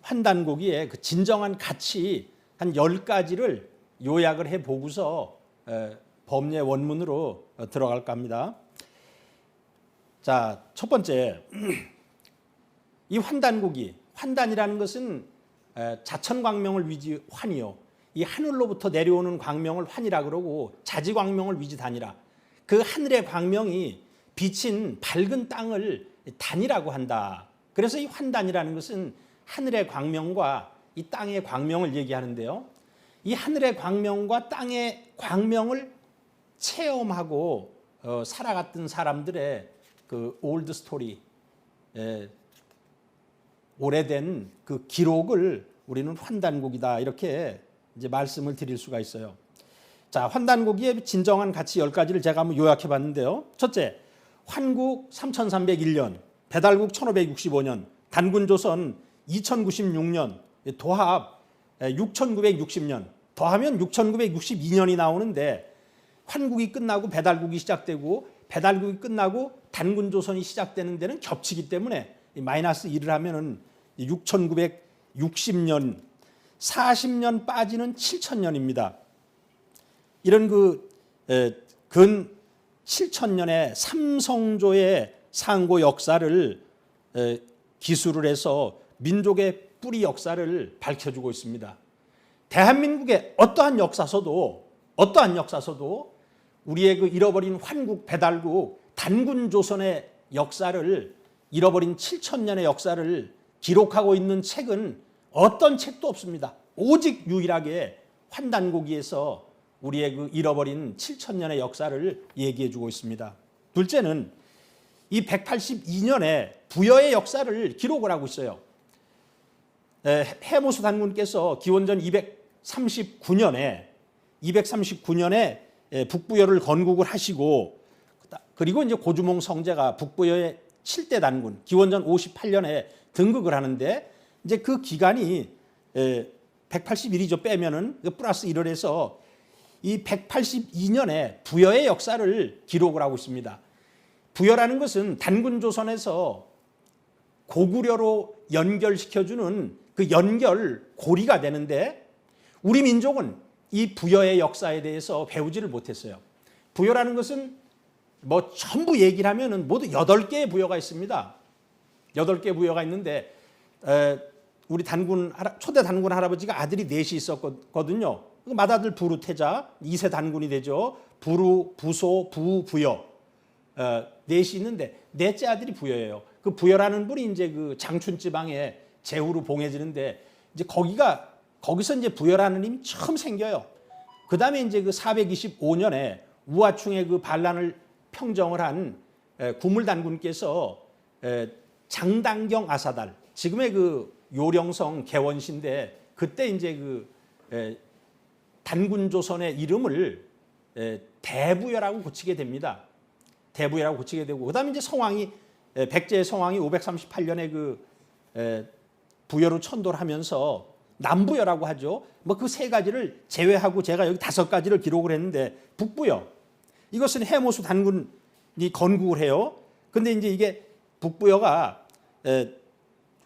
환단고기의 그 진정한 가치 한 10가지를 요약을 해 보고서 법례 원문으로 들어갈까 합니다. 자, 첫 번째, 이 환단고기, 환단이라는 것은 자천광명을 위지 환이요. 이 하늘로부터 내려오는 광명을 환이라 그러고 자지광명을 위지 단이라. 그 하늘의 광명이 비친 밝은 땅을 단이라고 한다. 그래서 이 환단이라는 것은 하늘의 광명과 이 땅의 광명을 얘기하는데요. 이 하늘의 광명과 땅의 광명을 체험하고 살아갔던 사람들의 그 올드 스토리, 오래된 그 기록을 우리는 환단곡이다 이렇게 이제 말씀을 드릴 수가 있어요. 자, 환단곡의 진정한 가치 10가지를 제가 한번 요약해 봤는데요. 첫째, 환국 3301년, 배달국 1565년, 단군조선 2096년, 도합 6960년, 더하면 6962년이 나오는데 환국이 끝나고 배달국이 시작되고 배달국이 끝나고 단군조선이 시작되는 데는 겹치기 때문에 마이너스 1을 하면은 6960년, 40년 빠지는 7000년입니다. 이런 근 7000년의 삼성조의 상고 역사를 기술을 해서 민족의 뿌리 역사를 밝혀주고 있습니다. 대한민국의 어떠한 역사서도 우리의 그 잃어버린 환국, 배달국, 단군조선의 역사를 잃어버린 7000년의 역사를 기록하고 있는 책은 어떤 책도 없습니다. 오직 유일하게 환단고기에서 우리의 그 잃어버린 7000년의 역사를 얘기해주고 있습니다. 둘째는 이 182년의 부여의 역사를 기록을 하고 있어요. 해모수 단군께서 기원전 239년에 북부여를 건국을 하시고 그리고 이제 고주몽 성제가 북부여의 7대 단군 기원전 58년에 등극을 하는데 이제 그 기간이 181이죠. 빼면은 플러스 1을 해서 이 182년에 부여의 역사를 기록을 하고 있습니다. 부여라는 것은 단군조선에서 고구려로 연결시켜주는 그 연결 고리가 되는데 우리 민족은 이 부여의 역사에 대해서 배우지를 못했어요. 부여라는 것은 뭐 전부 얘기를 하면은 모두 8개의 부여가 있습니다. 8개의 부여가 있는데 우리 초대 단군 할아버지가 아들이 4이 있었거든요. 맏아들 부루태자 2세 단군이 되죠. 부루, 부소, 부여 4이 있는데 넷째 아들이 부여예요. 그 부여라는 분이 이제 그 장춘 지방에 제후로 봉해지는데 이제 거기서 이제 부여라는 힘이 처음 생겨요. 그 다음에 이제 그 425년에 우하충의 그 반란을 평정을 한 구물단군께서 장당경 아사달, 지금의 그 요령성 개원시인데 그때 이제 그 단군조선의 이름을 대부여라고 고치게 됩니다. 대부여라고 고치게 되고 그다음에 이제 백제의 성왕이 538년에 그 부여로 천도를 하면서 남부여라고 하죠. 뭐 그 3가지를 제외하고 제가 여기 5가지를 기록을 했는데 북부여 이것은 해모수 단군이 건국을 해요. 근데 이제 이게 북부여가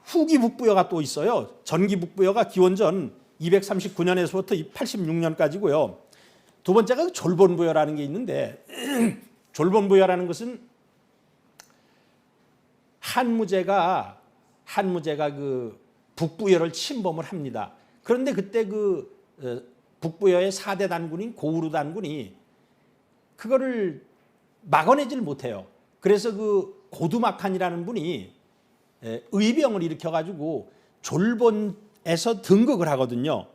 후기 북부여가 또 있어요. 전기 북부여가 기원전 239년에서부터 86년까지고요. 두 번째가 졸본부여라는 게 있는데 졸본부여라는 것은 한무제가 그 북부여를 침범을 합니다. 그런데 그때 그 북부여의 4대 단군인 고우루 단군이 그거를 막아내지를 못해요. 그래서 그 고두막한이라는 분이 의병을 일으켜가지고 졸본에서 등극을 하거든요.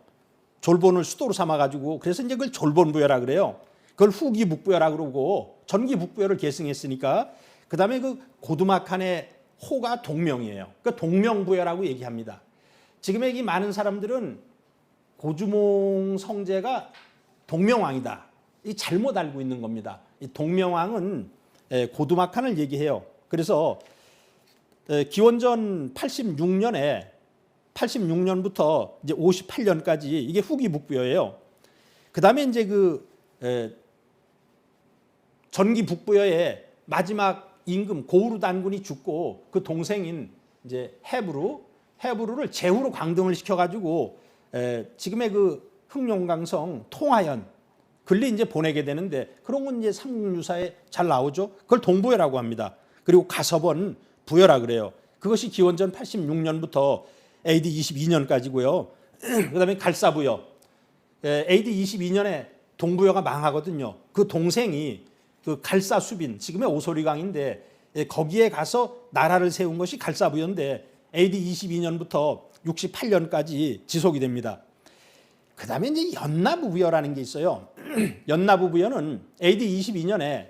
졸본을 수도로 삼아가지고 그래서 이제 그걸 졸본부여라 그래요. 그걸 후기 북부여라 그러고 전기 북부여를 계승했으니까 그 다음에 그 고두막한의 호가 동명이에요. 그러니까 동명부여라고 얘기합니다. 지금의 이 많은 사람들은 고주몽 성제가 동명왕이다. 이 잘못 알고 있는 겁니다. 이 동명왕은 고두막한을 얘기해요. 그래서 기원전 86년부터 이제 58년까지 이게 후기 북부여예요. 그 다음에 이제 그 전기 북부여의 마지막 임금 고우루 단군이 죽고 그 동생인 이제 해부루를 제후로 강등을 시켜가지고 지금의 그 흑룡강성 통화연 글리 이제 보내게 되는데 그런 건 이제 삼국유사에 잘 나오죠. 그걸 동부여라고 합니다. 그리고 가서번 부여라 그래요. 그것이 기원전 86년부터 AD 22년까지고요. 그다음에 갈사부여. AD 22년에 동부여가 망하거든요. 그 동생이 그 갈사수빈, 지금의 오소리강인데 거기에 가서 나라를 세운 것이 갈사부여인데 AD 22년부터 68년까지 지속이 됩니다. 그 다음에 이제 연나부부여라는 게 있어요. 연나부부여는 AD 22년에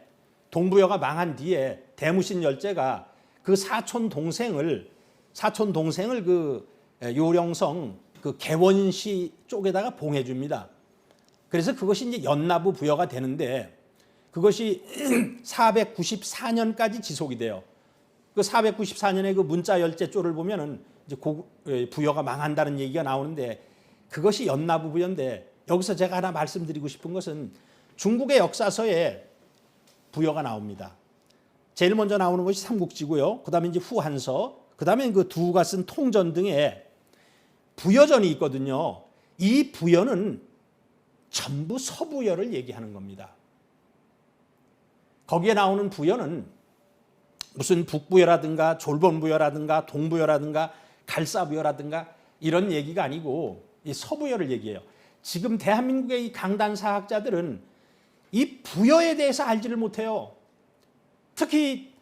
동부여가 망한 뒤에 대무신 열제가 그 사촌 동생을 그 요령성 그 개원시 쪽에다가 봉해줍니다. 그래서 그것이 이제 연나부부여가 되는데 그것이 494년까지 지속이 돼요. 그 494년에 그 문자 열제조를 보면은 이제 부여가 망한다는 얘기가 나오는데 그것이 연나부부여인데 여기서 제가 하나 말씀드리고 싶은 것은 중국의 역사서에 부여가 나옵니다. 제일 먼저 나오는 것이 삼국지고요. 그다음에 이제 후한서, 그다음에 그 두가 쓴 통전 등에 부여전이 있거든요. 이 부여는 전부 서부여를 얘기하는 겁니다. 거기에 나오는 부여는 무슨 북부여라든가 졸본부여라든가 동부여라든가 갈사부여라든가 이런 얘기가 아니고 이 서부여를 얘기해요. 지금 대한민국의 이 강단 사학자들은 이 부여에 대해서 알지를 못해요. 특히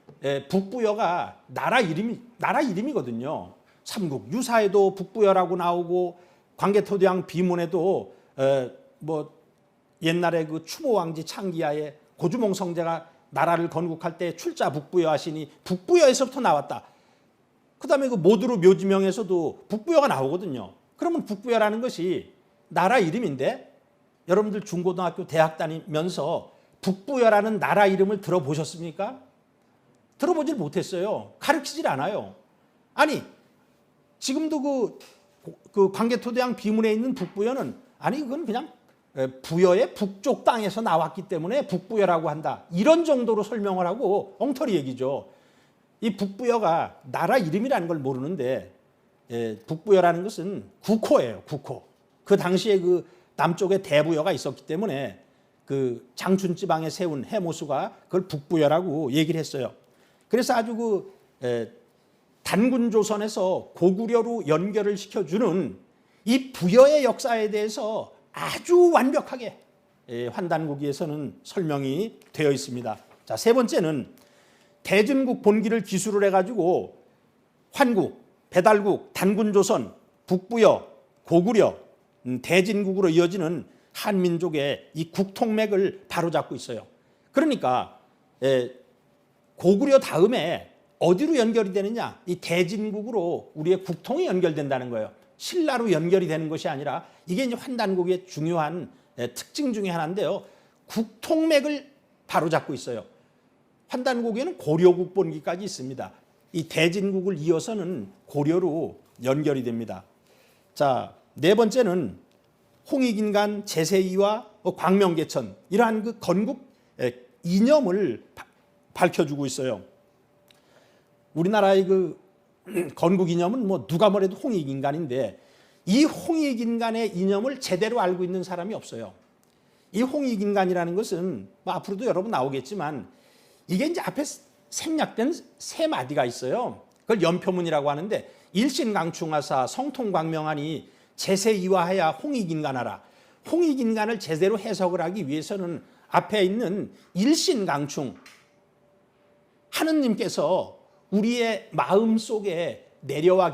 북부여가 나라 이름이거든요. 삼국 유사에도 북부여라고 나오고 광개토대왕 비문에도 뭐 옛날에 그 추모왕지 창기하에 고주몽 성제가 나라를 건국할 때 출자 북부여 하시니 북부여에서부터 나왔다. 그다음에 그 모두루 묘지명에서도 북부여가 나오거든요. 그러면 북부여라는 것이 나라 이름인데 여러분들 중고등학교 대학 다니면서 북부여라는 나라 이름을 들어보셨습니까? 들어보질 못했어요. 가르치질 않아요. 아니 지금도 그 광개토대왕 비문에 있는 북부여는 아니 그건 그냥 부여의 북쪽 땅에서 나왔기 때문에 북부여라고 한다. 이런 정도로 설명을 하고 엉터리 얘기죠. 이 북부여가 나라 이름이라는 걸 모르는데 북부여라는 것은 국호예요. 국호. 그 당시에 그 남쪽에 대부여가 있었기 때문에 그 장춘 지방에 세운 해모수가 그걸 북부여라고 얘기를 했어요. 그래서 아주 그 단군 조선에서 고구려로 연결을 시켜주는 이 부여의 역사에 대해서 아주 완벽하게 환단고기에서는 설명이 되어 있습니다. 자, 세 번째는 대진국 본기를 기술을 해가지고 환국, 배달국, 단군조선, 북부여, 고구려, 대진국으로 이어지는 한민족의 이 국통맥을 바로잡고 있어요. 그러니까 고구려 다음에 어디로 연결이 되느냐? 이 대진국으로 우리의 국통이 연결된다는 거예요. 신라로 연결이 되는 것이 아니라 이게 이제 환단국의 중요한 특징 중에 하나인데요. 국통맥을 바로잡고 있어요. 환단국에는 고려국 본기까지 있습니다. 이 대진국을 이어서는 고려로 연결이 됩니다. 자, 네 번째는 홍익인간, 제세이와 광명계천 이러한 그 건국 이념을 밝혀주고 있어요. 우리나라의 그 건국 이념은 뭐 누가 뭐래도 홍익인간인데 이 홍익인간의 이념을 제대로 알고 있는 사람이 없어요. 이 홍익인간이라는 것은 뭐 앞으로도 여러분 나오겠지만 이게 이제 앞에 생략된 세 마디가 있어요. 그걸 연표문이라고 하는데 일신강충하사 성통광명하니 제세이화하야 홍익인간하라. 홍익인간을 제대로 해석을 하기 위해서는 앞에 있는 일신강충 하느님께서 우리의 마음 속에 내려와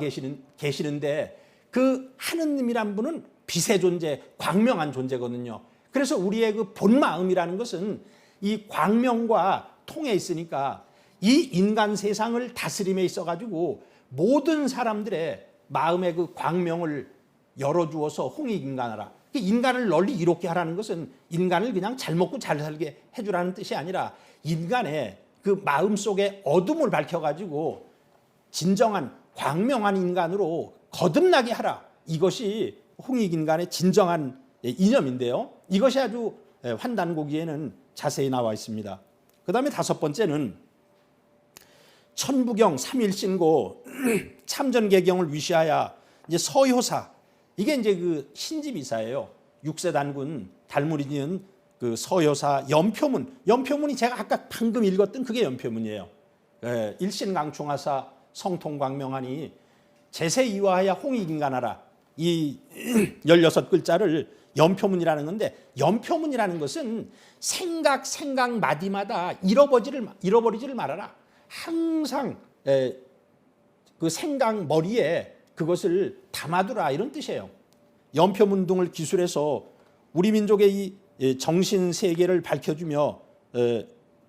계시는데 그 하느님이란 분은 빛의 존재, 광명한 존재거든요. 그래서 우리의 그 본 마음이라는 것은 이 광명과 통해 있으니까 이 인간 세상을 다스림에 있어가지고 모든 사람들의 마음의 그 광명을 열어주어서 홍익인간하라. 인간을 널리 이롭게 하라는 것은 인간을 그냥 잘 먹고 잘 살게 해주라는 뜻이 아니라 인간의 그 마음 속에 어둠을 밝혀가지고 진정한 광명한 인간으로 거듭나게 하라. 이것이 홍익인간의 진정한 이념인데요. 이것이 아주 환단고기에는 자세히 나와 있습니다. 그 다음에 다섯 번째는 천부경 삼일신고 참전개경을 위시하여 이제 서효사, 이게 이제 그 신지비사예요. 6세 단군 달무리지은 그 서효사 연표문이 제가 아까 방금 읽었던 그게 연표문이에요. 일신강충하사 성통광명하니 제세이화하야 홍익인간하라, 이 16글자를 연표문이라는 건데, 연표문이라는 것은 생각 마디마다 잃어버리지를 말아라. 항상 그 생각 머리에 그것을 담아두라, 이런 뜻이에요. 연표문 등을 기술해서 우리 민족의 이 정신 세계를 밝혀주며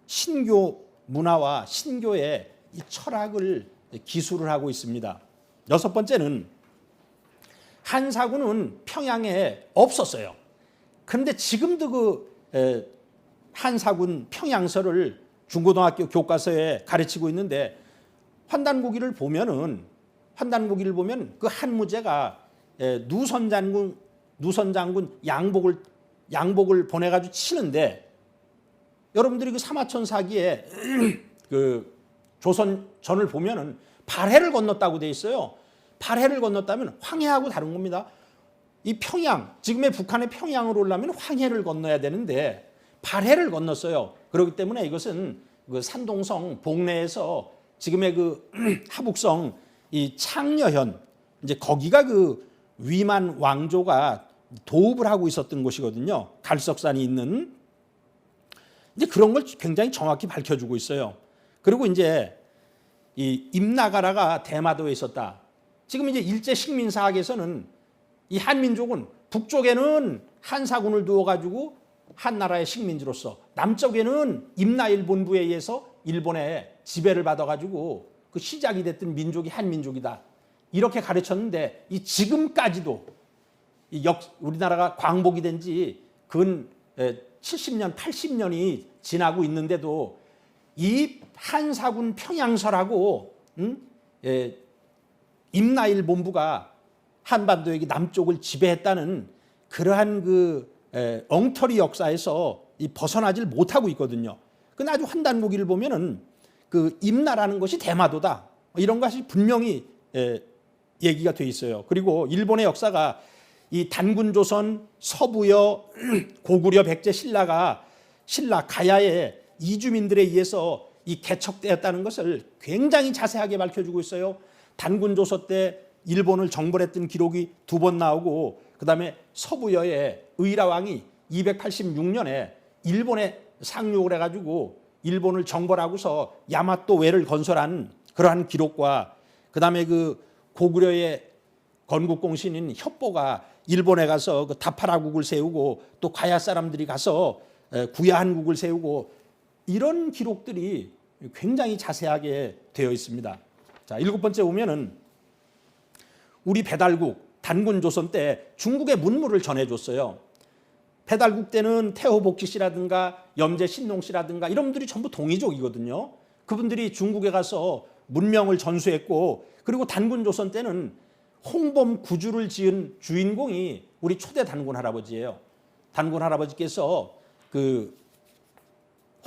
신교 문화와 신교의 이 철학을 기술을 하고 있습니다. 6번째는 한사군은 평양에 없었어요. 그런데 지금도 그 한사군 평양서를 중고등학교 교과서에 가르치고 있는데, 환단고기를 보면 그 한무제가 누선 장군 양복을 보내가지고 치는데, 여러분들이 그 사마천 사기에 그 조선전을 보면은 발해를 건넜다고 돼 있어요. 발해를 건넜다면 황해하고 다른 겁니다. 이 평양, 지금의 북한의 평양으로 오려면 황해를 건너야 되는데 발해를 건넜어요. 그렇기 때문에 이것은 그 산동성 봉내에서 지금의 그 하북성 이 창녀현, 이제 거기가 그 위만 왕조가 도읍을 하고 있었던 곳이거든요. 갈석산이 있는. 이제 그런 걸 굉장히 정확히 밝혀주고 있어요. 그리고 이제 이 임나가라가 대마도에 있었다. 지금 이제 일제 식민사학에서는 이 한민족은 북쪽에는 한사군을 두어가지고 한나라의 식민지로서, 남쪽에는 임나일 본부에 의해서 일본의 지배를 받아가지고 그 시작이 됐던 민족이 한민족이다, 이렇게 가르쳤는데, 이 지금까지도 우리나라가 광복이 된 지 근 70년, 80년이 지나고 있는데도 이 한사군 평양설하고 임나일 본부가 한반도의 남쪽을 지배했다는 그러한 그 엉터리 역사에서 벗어나질 못하고 있거든요. 근데 아주 환단고기를 보면은 그 임나라는 것이 대마도다, 이런 것이 분명히 얘기가 돼 있어요. 그리고 일본의 역사가 이 단군조선, 서부여, 고구려, 백제, 신라 가야의 이주민들에 의해서 이 개척되었다는 것을 굉장히 자세하게 밝혀주고 있어요. 단군조선 때 일본을 정벌했던 기록이 2번 나오고, 그 다음에 서부여의 의라왕이 286년에 일본에 상륙을 해가지고 일본을 정벌하고서 야마토 외를 건설한 그러한 기록과, 그 다음에 그 고구려의 건국공신인 협보가 일본에 가서 그 다파라국을 세우고, 또 가야 사람들이 가서 구야한국을 세우고, 이런 기록들이 굉장히 자세하게 되어 있습니다. 자, 7번째 보면은 우리 배달국 단군조선 때 중국의 문물을 전해줬어요. 배달국 때는 태호복지 씨라든가 염제 신농 씨라든가 이런 분들이 전부 동이족이거든요. 그분들이 중국에 가서 문명을 전수했고, 그리고 단군조선 때는 홍범 구주를 지은 주인공이 우리 초대 단군 할아버지예요. 단군 할아버지께서 그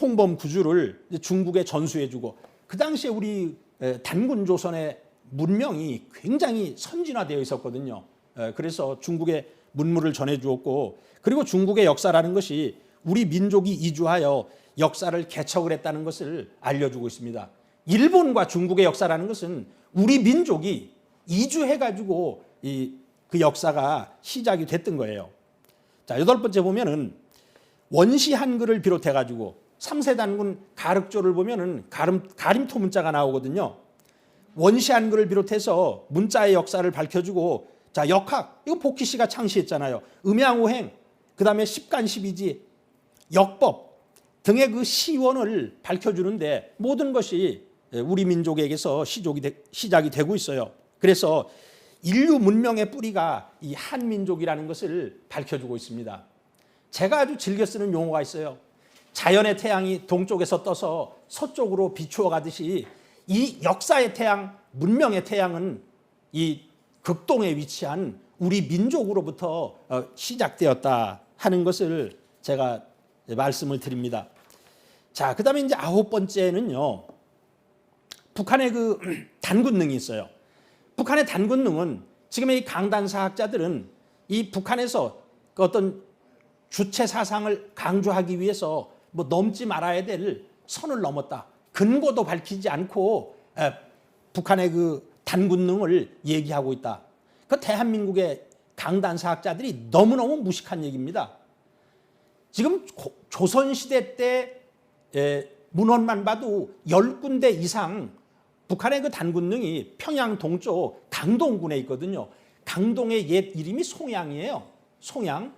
홍범 구주를 중국에 전수해주고, 그 당시에 우리 단군조선의 문명이 굉장히 선진화되어 있었거든요. 그래서 중국에 문물을 전해주었고, 그리고 중국의 역사라는 것이 우리 민족이 이주하여 역사를 개척을 했다는 것을 알려주고 있습니다. 일본과 중국의 역사라는 것은 우리 민족이 이주해가지고 그 역사가 시작이 됐던 거예요. 자, 8번째 보면은 원시 한글을 비롯해가지고 3세 단군 가륵조를 보면은 가림토 문자가 나오거든요. 원시 한글을 비롯해서 문자의 역사를 밝혀주고, 자, 역학, 이거 복희 씨가 창시했잖아요. 음양오행, 그 다음에 십간십이지, 역법 등의 그 시원을 밝혀주는데, 모든 것이 우리 민족에게서 시작이 되고 있어요. 그래서 인류 문명의 뿌리가 이 한민족이라는 것을 밝혀주고 있습니다. 제가 아주 즐겨 쓰는 용어가 있어요. 자연의 태양이 동쪽에서 떠서 서쪽으로 비추어 가듯이 이 역사의 태양, 문명의 태양은 이 극동에 위치한 우리 민족으로부터 시작되었다 하는 것을 제가 말씀을 드립니다. 자, 그 다음에 이제 9번째는요, 북한의 그 단군능이 있어요. 북한의 단군능은 지금 이 강단사학자들은 이 북한에서 그 어떤 주체 사상을 강조하기 위해서 뭐 넘지 말아야 될 선을 넘었다. 근거도 밝히지 않고 북한의 그 단군능을 얘기하고 있다. 그 대한민국의 강단사학자들이 너무너무 무식한 얘기입니다. 지금 조선시대 때 문헌만 봐도 10군데 이상 북한의 그 단군능이 평양 동쪽 강동군에 있거든요. 강동의 옛 이름이 송양이에요. 송양.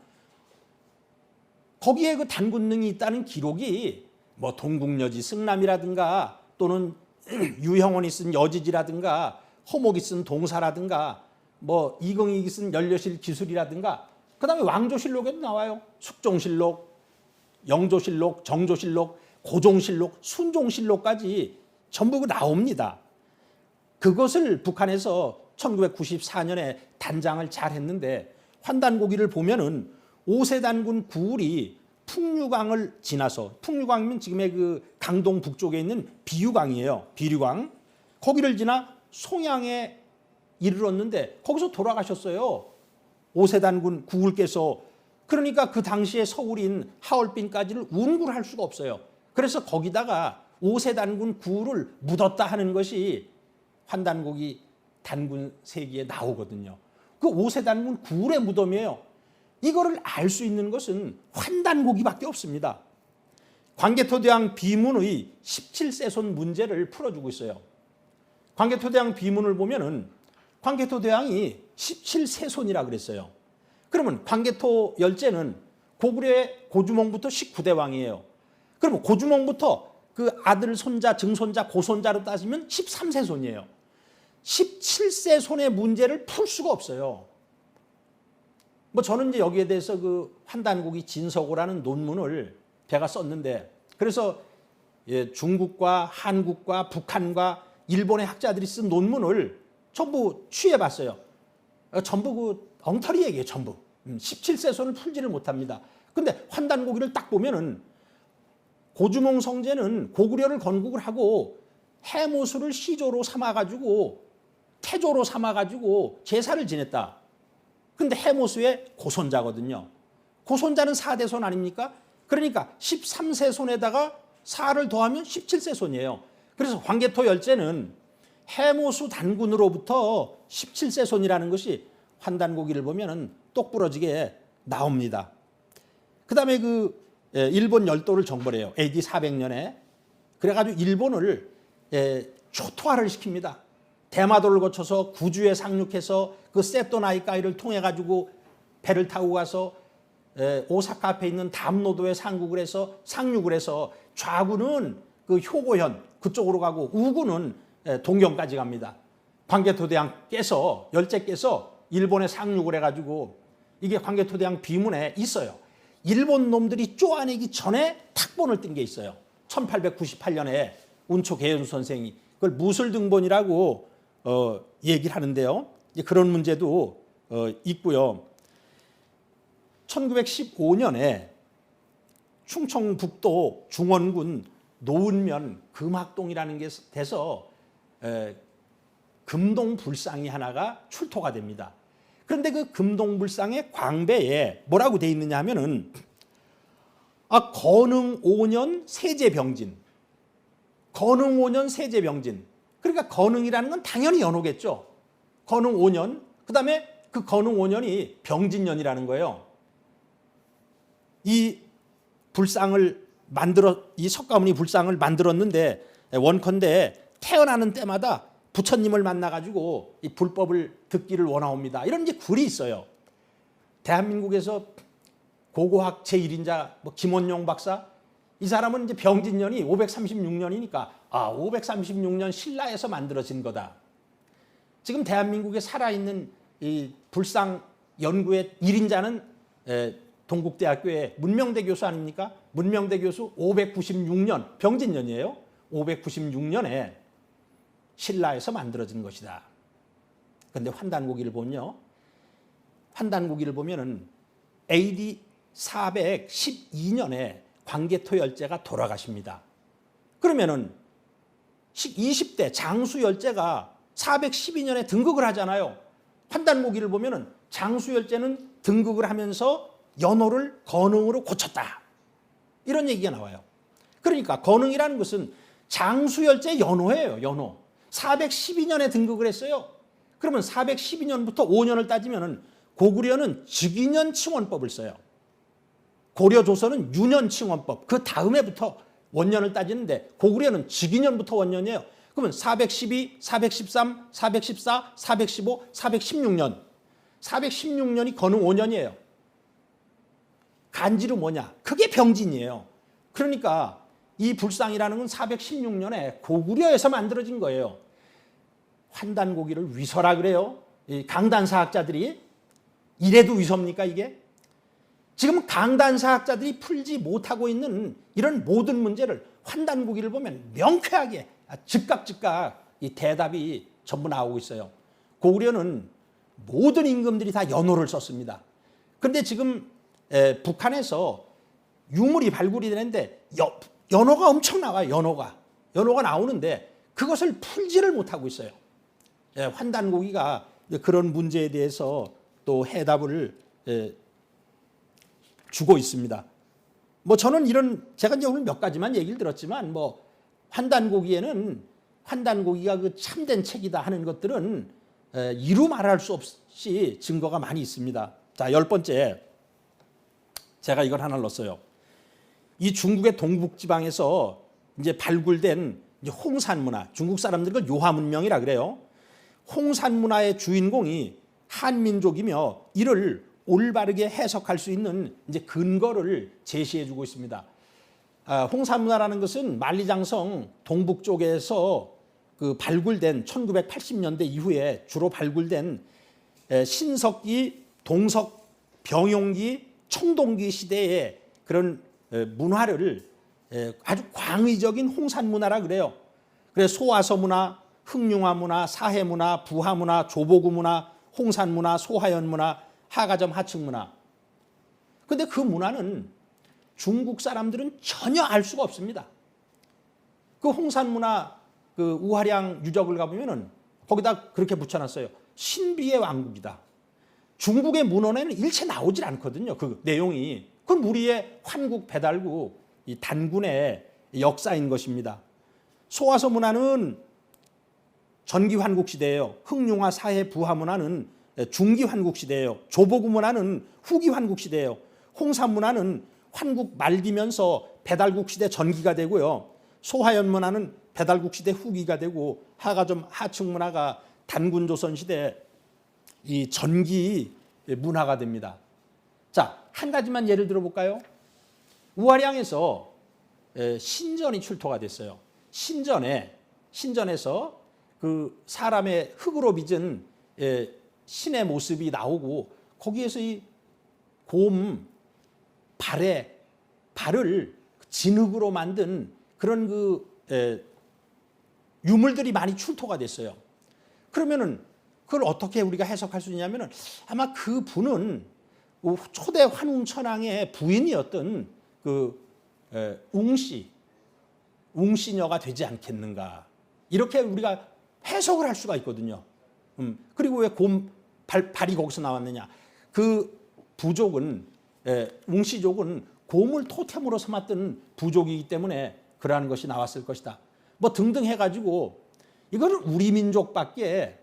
거기에 그 단군능이 있다는 기록이 뭐 동국여지 승남이라든가 또는 유형원이 쓴 여지지라든가 허목이 쓴 동사라든가 뭐 이경익이 쓴 연려실 기술이라든가 그다음에 왕조실록에도 나와요. 숙종실록, 영조실록, 정조실록, 고종실록, 순종실록까지 전부 나옵니다. 그것을 북한에서 1994년에 단장을 잘 했는데 환단고기를 보면은 5세 단군 구울이 풍류강을 지나서, 풍류강이면 지금의 그 강동 북쪽에 있는 비유강이에요. 비류강. 거기를 지나 송양에 이르렀는데 거기서 돌아가셨어요. 5세 단군 구울께서. 그러니까 그 당시에 서울인 하얼빈까지를 운굴할 수가 없어요. 그래서 거기다가 5세 단군 구울을 묻었다 하는 것이 환단고기 단군 세기에 나오거든요. 그 5세 단군 구울의 무덤이에요. 이거를 알 수 있는 것은 환단고기밖에 없습니다. 광개토대왕 비문의 17세손 문제를 풀어주고 있어요. 광개토대왕 비문을 보면은 광개토대왕이 17세손이라 그랬어요. 그러면 광개토 열제는 고구려의 고주몽부터 19대왕이에요. 그러면 고주몽부터 그 아들, 손자, 증손자, 고손자로 따지면 13세손이에요. 17세손의 문제를 풀 수가 없어요. 뭐 저는 이제 여기에 대해서 그 환단고기 진서고라는 논문을 제가 썼는데 그래서 중국과 한국과 북한과 일본의 학자들이 쓴 논문을 전부 취해봤어요. 전부 그 엉터리 얘기예요. 전부. 17세손을 풀지를 못합니다. 근데 환단고기를 딱 보면은 고주몽 성제는 고구려를 건국을 하고 해모수를 시조로 삼아가지고 태조로 삼아가지고 제사를 지냈다. 근데 해모수의 고손자거든요. 고손자는 4대손 아닙니까? 그러니까 13세손에다가 4를 더하면 17세손이에요. 그래서 광개토 열제는 해모수 단군으로부터 17세손이라는 것이 환단고기를 보면은 똑부러지게 나옵니다. 그 다음에 그 일본 열도를 정벌해요. AD 400년에. 그래가지고 일본을 초토화를 시킵니다. 대마도를 거쳐서 구주에 상륙해서 그 세토나이카이를 통해 가지고 배를 타고 가서 오사카 앞에 있는 담노도에 상륙을 해서 좌구는 그 효고현 그쪽으로 가고 우구는 동경까지 갑니다. 광개토대왕께서 열제께서 일본에 상륙을 해가지고 이게 광개토대왕 비문에 있어요. 일본 놈들이 쪼아내기 전에 탁본을 뜬 게 있어요. 1898년에 운초 개연수 선생이 그걸 무술등본이라고 얘기를 하는데요. 그런 문제도 있고요. 1915년에 충청북도 중원군 노은면 금학동이라는 게 돼서 금동불상이 하나가 출토가 됩니다. 그런데 그 금동불상의 광배에 뭐라고 돼 있느냐 하면은 건흥 5년 세제병진. 건흥 5년 세제병진. 그러니까 건흥이라는 건 당연히 연호겠죠. 건흥 5년. 그다음에 그 건흥 5년이 병진년이라는 거예요. 이 석가모니 불상을 만들었는데 원컨대 태어나는 때마다 부처님을 만나가지고 이 불법을 듣기를 원하옵니다. 이런 이제 글이 있어요. 대한민국에서 고고학 제1인자 김원용 박사, 이 사람은 이제 병진년이 536년이니까 536년 신라에서 만들어진 거다. 지금 대한민국에 살아있는 이 불상 연구의 1인자는 동국대학교의 문명대 교수 아닙니까? 문명대 교수 596년, 병진년이에요. 596년에 신라에서 만들어진 것이다. 그런데 환단고기를 보면은 AD 412년에 광개토 열제가 돌아가십니다. 그러면은 20대 장수 열제가 412년에 등극을 하잖아요. 환단고기를 보면은 장수열제는 등극을 하면서 연호를 건흥으로 고쳤다. 이런 얘기가 나와요. 그러니까 건흥이라는 것은 장수열제 연호예요. 연호. 412년에 등극을 했어요. 그러면 412년부터 5년을 따지면은 고구려는 즉위년 칭원법을 써요. 고려 조선은 유년칭원법. 그 다음에부터 원년을 따지는데 고구려는 즉위년부터 원년이에요. 그러면 412, 413, 414, 415, 416년. 416년이 건흥 5년이에요. 간지로 뭐냐? 그게 병진이에요. 그러니까 이 불상이라는 건 416년에 고구려에서 만들어진 거예요. 환단고기를 위서라 그래요. 이 강단사학자들이. 이래도 위서입니까 이게? 지금 강단사학자들이 풀지 못하고 있는 이런 모든 문제를 환단고기를 보면 명쾌하게 즉각 이 대답이 전부 나오고 있어요. 고구려는 모든 임금들이 다 연호를 썼습니다. 그런데 지금 북한에서 유물이 발굴이 되는데 연호가 엄청 나와요. 연호가 나오는데 그것을 풀지를 못하고 있어요. 환단고기가 그런 문제에 대해서 또 해답을 주고 있습니다. 뭐 저는 제가 이제 오늘 몇 가지만 얘기를 들었지만 뭐 환단고기가 그 참된 책이다 하는 것들은 이루 말할 수 없이 증거가 많이 있습니다. 자, 10번째. 제가 이걸 하나 넣었어요. 이 중국의 동북지방에서 이제 발굴된 이제 홍산문화, 중국 사람들은 요하문명이라 그래요. 홍산문화의 주인공이 한민족이며 이를 올바르게 해석할 수 있는 이제 근거를 제시해주고 있습니다. 홍산문화라는 것은 만리장성 동북 쪽에서 그 발굴된 1980년대 이후에 주로 발굴된 신석기, 동석, 병용기, 청동기 시대의 그런 문화를 아주 광의적인 홍산문화라 그래요. 그래서 소화서 문화, 흑융화 문화, 사해 문화, 부하 문화, 조보구 문화, 홍산문화, 소하연 문화, 하가점 하층 문화. 근데 그 문화는 중국 사람들은 전혀 알 수가 없습니다. 그 홍산문화 그 우화량 유적을 가보면은 거기다 그렇게 붙여놨어요. 신비의 왕국이다. 중국의 문헌에는 일체 나오질 않거든요. 그 내용이. 그건 우리의 환국 배달국 이 단군의 역사인 것입니다. 소화서 문화는 전기환국 시대예요. 흑융화 사해 부하 문화는 중기환국 시대예요. 조보구 문화는 후기환국 시대예요. 홍산 문화는 환국 말기면서 배달국 시대 전기가 되고요. 소하연 문화는 배달국 시대 후기가 되고 하가점 하층 문화가 단군 조선 시대 이 전기 문화가 됩니다. 자, 한 가지만 예를 들어볼까요? 우화량에서 신전이 출토가 됐어요. 신전에서 그 사람의 흙으로 빚은 신의 모습이 나오고 거기에서 이 곰 발을 진흙으로 만든 그런 유물들이 많이 출토가 됐어요. 그러면은 그걸 어떻게 우리가 해석할 수 있냐면은 아마 그 분은 초대 환웅천왕의 부인이었던 그 웅씨녀가 되지 않겠는가. 이렇게 우리가 해석을 할 수가 있거든요. 그리고 왜 발이 거기서 나왔느냐. 그 부족은, 웅씨족은 곰을 토템으로 삼았던 부족이기 때문에 그러한 것이 나왔을 것이다. 뭐 등등 해가지고 이거는 우리 민족밖에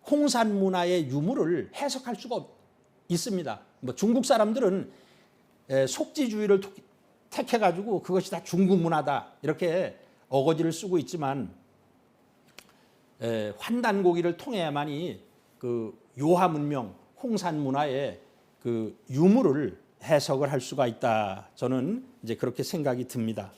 홍산 문화의 유물을 해석할 수가 있습니다. 뭐 중국 사람들은 속지주의를 택해가지고 그것이 다 중국 문화다 이렇게 어거지를 쓰고 있지만 환단고기를 통해야만이 그 요하 문명, 홍산 문화의 그 유물을 해석을 할 수가 있다. 저는 이제 그렇게 생각이 듭니다.